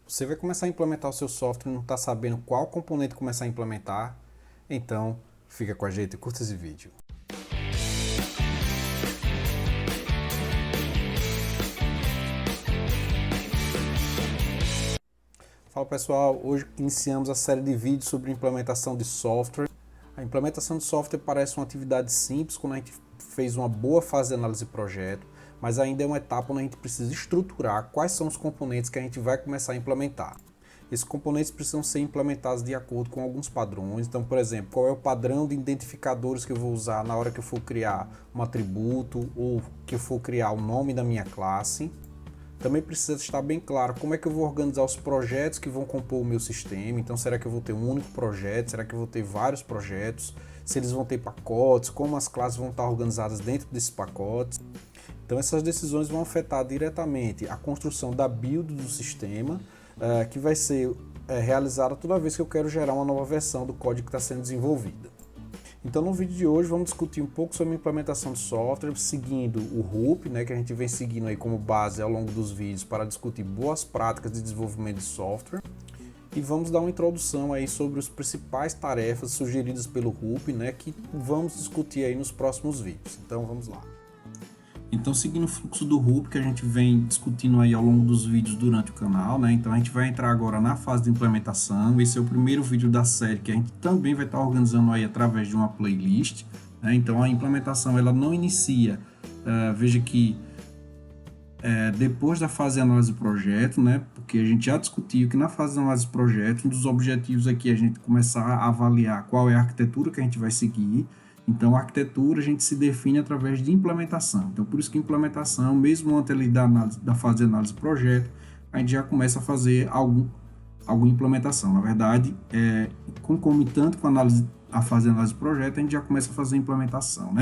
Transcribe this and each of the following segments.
Você vai começar a implementar o seu software e não está sabendo qual componente começar a implementar? Então, fica com a gente e curta esse vídeo. Fala pessoal, hoje iniciamos a série de vídeos sobre implementação de software. A implementação de software parece uma atividade simples quando a gente fez uma boa fase de análise de projeto, mas ainda é uma etapa onde a gente precisa estruturar quais são os componentes que a gente vai começar a implementar. Esses componentes precisam ser implementados de acordo com alguns padrões. Então, por exemplo, qual é o padrão de identificadores que eu vou usar na hora que eu for criar um atributo ou que eu for criar o nome da minha classe. Também precisa estar bem claro como é que eu vou organizar os projetos que vão compor o meu sistema. Então, será que eu vou ter um único projeto? Será que eu vou ter vários projetos? Se eles vão ter pacotes? Como as classes vão estar organizadas dentro desses pacotes? Então, essas decisões vão afetar diretamente a construção da build do sistema, que vai ser realizada toda vez que eu quero gerar uma nova versão do código que está sendo desenvolvida. Então no vídeo de hoje vamos discutir um pouco sobre a implementação de software, seguindo o RUP, que a gente vem seguindo aí como base ao longo dos vídeos para discutir boas práticas de desenvolvimento de software. E vamos dar uma introdução aí sobre as principais tarefas sugeridas pelo RUP, que vamos discutir aí nos próximos vídeos. Então vamos lá. Então, seguindo o fluxo do RUP que a gente vem discutindo aí ao longo dos vídeos durante o canal, então a gente vai entrar agora na fase de implementação. Esse é o primeiro vídeo da série que a gente também vai estar organizando aí através de uma playlist. Então, a implementação ela não inicia, veja que depois da fase de análise do projeto, porque a gente já discutiu que na fase de análise do projeto, um dos objetivos aqui é a gente começar a avaliar qual é a arquitetura que a gente vai seguir. Então, a arquitetura a gente se define através de implementação. Então, por isso que implementação, mesmo antes ali da fase de análise do projeto, a gente já começa a fazer alguma implementação. Na verdade, concomitante com a fase de análise do projeto, a gente já começa a fazer a implementação,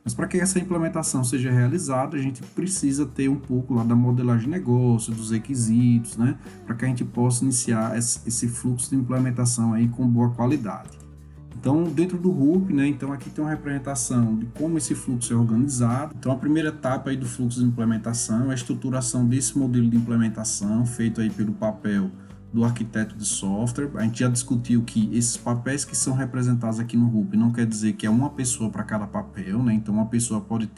Mas para que essa implementação seja realizada, a gente precisa ter um pouco lá da modelagem de negócio, dos requisitos, Para que a gente possa iniciar esse fluxo de implementação aí com boa qualidade. Então, dentro do RUP, então aqui tem uma representação de como esse fluxo é organizado. Então, a primeira etapa aí do fluxo de implementação é a estruturação desse modelo de implementação, feito aí pelo papel do arquiteto de software. A gente já discutiu que esses papéis que são representados aqui no RUP não quer dizer que é uma pessoa para cada papel, Então, uma pessoa pode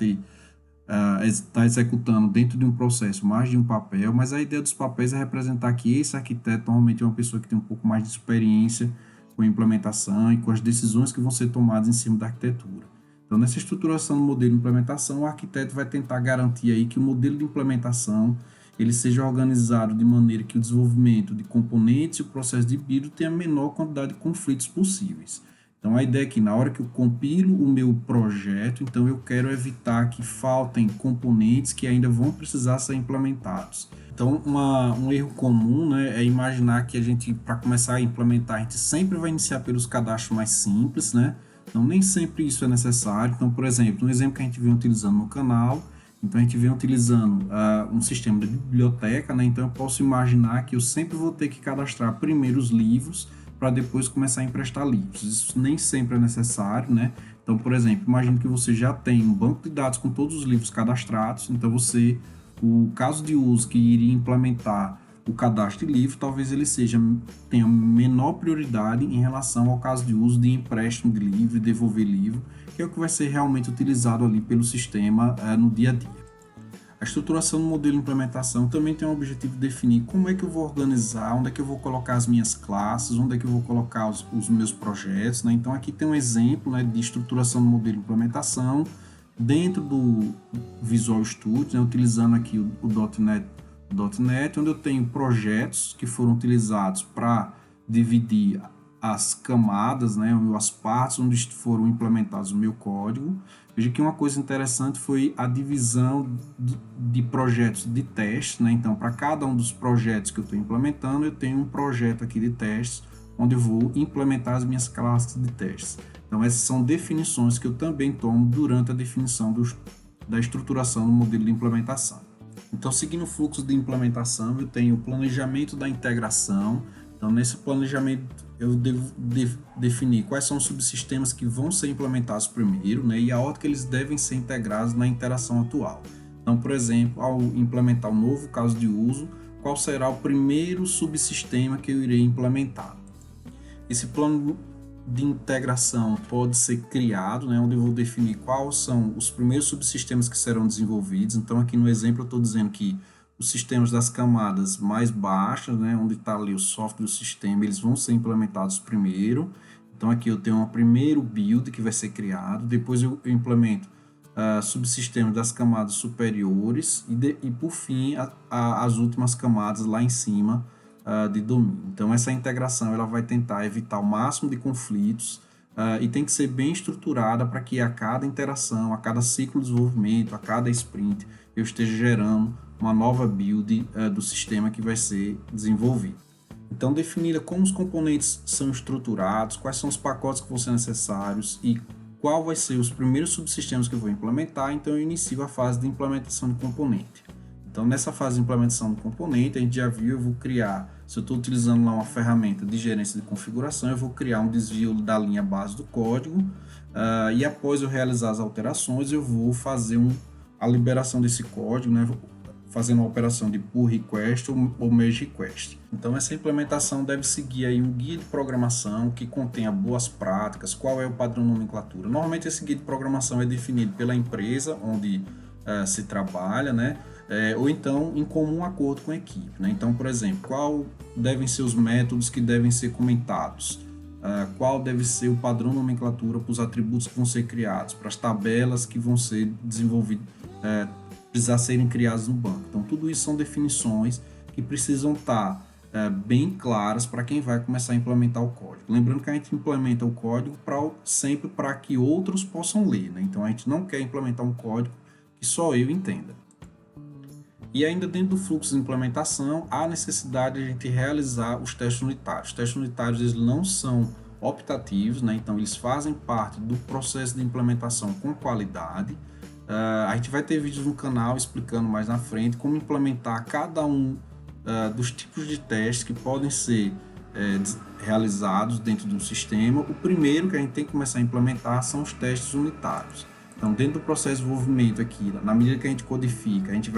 estar executando dentro de um processo mais de um papel, mas a ideia dos papéis é representar que esse arquiteto normalmente é uma pessoa que tem um pouco mais de experiência com a implementação e com as decisões que vão ser tomadas em cima da arquitetura. Então, nessa estruturação do modelo de implementação, o arquiteto vai tentar garantir aí que o modelo de implementação ele seja organizado de maneira que o desenvolvimento de componentes e o processo de build tenha a menor quantidade de conflitos possíveis. Então, a ideia é que na hora que eu compilo o meu projeto, então eu quero evitar que faltem componentes que ainda vão precisar ser implementados. Então, um erro comum é imaginar que a gente, para começar a implementar, a gente sempre vai iniciar pelos cadastros mais simples, Então, nem sempre isso é necessário. Então, por exemplo, um exemplo que a gente vem utilizando no canal, então a gente vem utilizando um sistema de biblioteca, Então, eu posso imaginar que eu sempre vou ter que cadastrar primeiro os livros para depois começar a emprestar livros. Isso nem sempre é necessário, Então, por exemplo, imagine que você já tem um banco de dados com todos os livros cadastrados, então o caso de uso que iria implementar o cadastro de livro, talvez ele tenha menor prioridade em relação ao caso de uso de empréstimo de livro e devolver livro, que é o que vai ser realmente utilizado ali pelo sistema no dia a dia. A estruturação do modelo de implementação também tem o objetivo de definir como é que eu vou organizar, onde é que eu vou colocar as minhas classes, onde é que eu vou colocar os meus projetos. Então aqui tem um exemplo de estruturação do modelo de implementação dentro do Visual Studio, utilizando aqui o .NET, onde eu tenho projetos que foram utilizados para dividir as camadas, as partes onde foram implementados o meu código. Veja que uma coisa interessante foi a divisão de projetos de testes, Então, para cada um dos projetos que eu estou implementando, eu tenho um projeto aqui de testes, onde eu vou implementar as minhas classes de testes. Então, essas são definições que eu também tomo durante a definição da estruturação do modelo de implementação. Então, seguindo o fluxo de implementação, eu tenho o planejamento da integração. Então, nesse planejamento, eu devo definir quais são os subsistemas que vão ser implementados primeiro, e a ordem que eles devem ser integrados na interação atual. Então, por exemplo, ao implementar um novo caso de uso, qual será o primeiro subsistema que eu irei implementar. Esse plano de integração pode ser criado, né, onde eu vou definir quais são os primeiros subsistemas que serão desenvolvidos. Então, aqui no exemplo, eu estou dizendo que os sistemas das camadas mais baixas, né, onde está ali o software do sistema, eles vão ser implementados primeiro. Então, aqui eu tenho um primeiro build que vai ser criado, depois eu implemento subsistemas das camadas superiores e por fim, as últimas camadas lá em cima de domínio. Então, essa integração ela vai tentar evitar o máximo de conflitos e tem que ser bem estruturada para que a cada interação, a cada ciclo de desenvolvimento, a cada sprint, eu esteja gerando uma nova build do sistema que vai ser desenvolvido. Então, definida como os componentes são estruturados, quais são os pacotes que vão ser necessários e qual vai ser os primeiros subsistemas que eu vou implementar, então eu inicio a fase de implementação de componente. Então, nessa fase de implementação do componente, a gente já viu, eu vou criar, se eu estou utilizando lá uma ferramenta de gerência de configuração, eu vou criar um desvio da linha base do código e após eu realizar as alterações, eu vou fazer a liberação desse código, né, fazendo uma operação de pull request ou merge request. Então, essa implementação deve seguir aí um guia de programação que contenha boas práticas, qual é o padrão de nomenclatura. Normalmente, esse guia de programação é definido pela empresa onde se trabalha, né? Ou então em comum acordo com a equipe, né? Então, por exemplo, qual devem ser os métodos que devem ser comentados, qual deve ser o padrão de nomenclatura para os atributos que vão ser criados, para as tabelas que vão ser desenvolvidas, precisar serem criadas no banco. Então, tudo isso são definições que precisam estar bem claras para quem vai começar a implementar o código. Lembrando que a gente implementa o código sempre para que outros possam ler, né? Então, a gente não quer implementar um código que só eu entenda. E ainda dentro do fluxo de implementação, há necessidade de a gente realizar os testes unitários. Os testes unitários eles não são optativos, né? Então eles fazem parte do processo de implementação com qualidade. A gente vai ter vídeos no canal explicando mais na frente como implementar cada um dos tipos de testes que podem ser realizados dentro de um sistema. O primeiro que a gente tem que começar a implementar são os testes unitários. Então, dentro do processo de desenvolvimento aqui, na medida que a gente codifica, a gente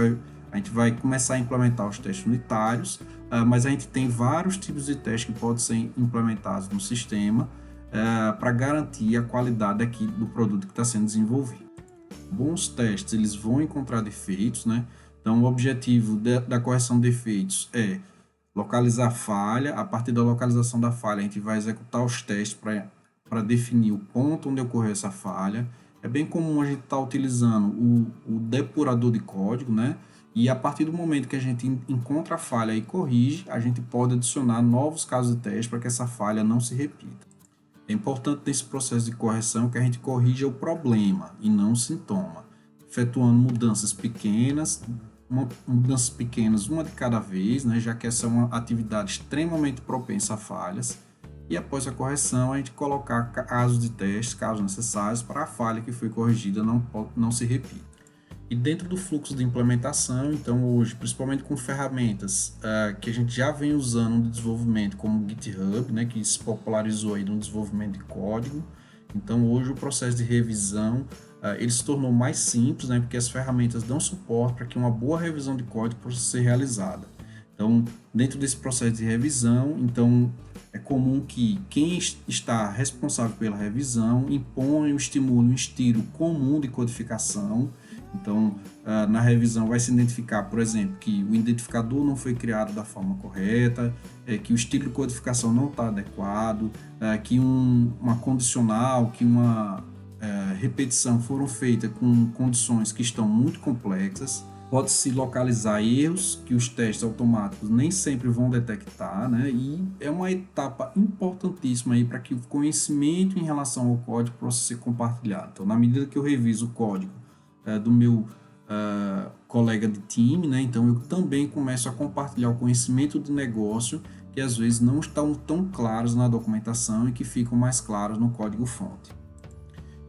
vai começar a implementar os testes unitários, mas a gente tem vários tipos de testes que podem ser implementados no sistema para garantir a qualidade aqui do produto que está sendo desenvolvido. Bons testes, eles vão encontrar defeitos, né? Então, o objetivo da correção de defeitos é localizar a falha. A partir da localização da falha, a gente vai executar os testes para definir o ponto onde ocorreu essa falha. É bem comum a gente estar utilizando o depurador de código, né? E a partir do momento que a gente encontra a falha e corrige, a gente pode adicionar novos casos de teste para que essa falha não se repita. É importante nesse processo de correção que a gente corrija o problema e não o sintoma, efetuando mudanças pequenas, uma de cada vez, né? Já que essa é uma atividade extremamente propensa a falhas. E após a correção, a gente colocar casos de teste, casos necessários, para a falha que foi corrigida não se repita. E dentro do fluxo de implementação, então hoje, principalmente com ferramentas que a gente já vem usando no desenvolvimento, como o GitHub, né, que se popularizou aí no desenvolvimento de código. Então hoje o processo de revisão ele se tornou mais simples, né, porque as ferramentas dão suporte para que uma boa revisão de código possa ser realizada. Então, dentro desse processo de revisão, então é comum que quem está responsável pela revisão imponha, estimule um estilo comum de codificação. Então, na revisão vai se identificar, por exemplo, que o identificador não foi criado da forma correta, que o estilo de codificação não está adequado, que uma condicional, que uma repetição foram feitas com condições que estão muito complexas. Pode-se localizar erros que os testes automáticos nem sempre vão detectar, né? E é uma etapa importantíssima aí para que o conhecimento em relação ao código possa ser compartilhado. Então, na medida que eu reviso o código do meu colega de time, né? Então eu também começo a compartilhar o conhecimento de negócio que às vezes não estão tão claros na documentação e que ficam mais claros no código-fonte.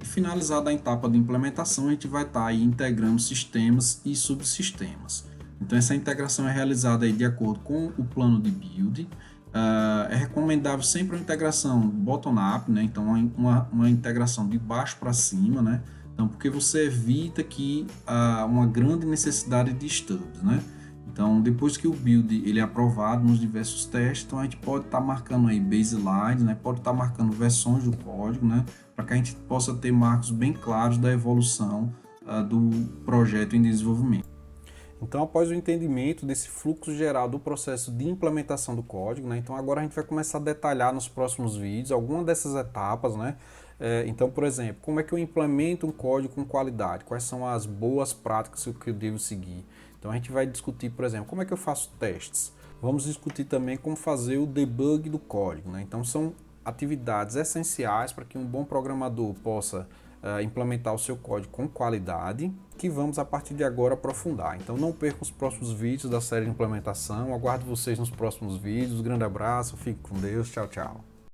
E finalizada a etapa de implementação, a gente vai estar aí integrando sistemas e subsistemas. Então essa integração é realizada aí de acordo com o plano de build. É recomendável sempre uma integração bottom-up, né? Então uma integração de baixo para cima, né? Então, porque você evita que uma grande necessidade de stubs, né? Então, depois que o build ele é aprovado nos diversos testes, então a gente pode estar marcando aí baselines, né? Pode estar marcando versões do código, né? Para que a gente possa ter marcos bem claros da evolução do projeto em desenvolvimento. Então, após o entendimento desse fluxo geral do processo de implementação do código, né, então agora a gente vai começar a detalhar nos próximos vídeos algumas dessas etapas, né? Então, por exemplo, como é que eu implemento um código com qualidade? Quais são as boas práticas que eu devo seguir? Então, a gente vai discutir, por exemplo, como é que eu faço testes? Vamos discutir também como fazer o debug do código, né? Então, são atividades essenciais para que um bom programador possa implementar o seu código com qualidade, que vamos a partir de agora aprofundar. Então não percam os próximos vídeos da série de implementação, aguardo vocês nos próximos vídeos, grande abraço, fique com Deus, tchau, tchau.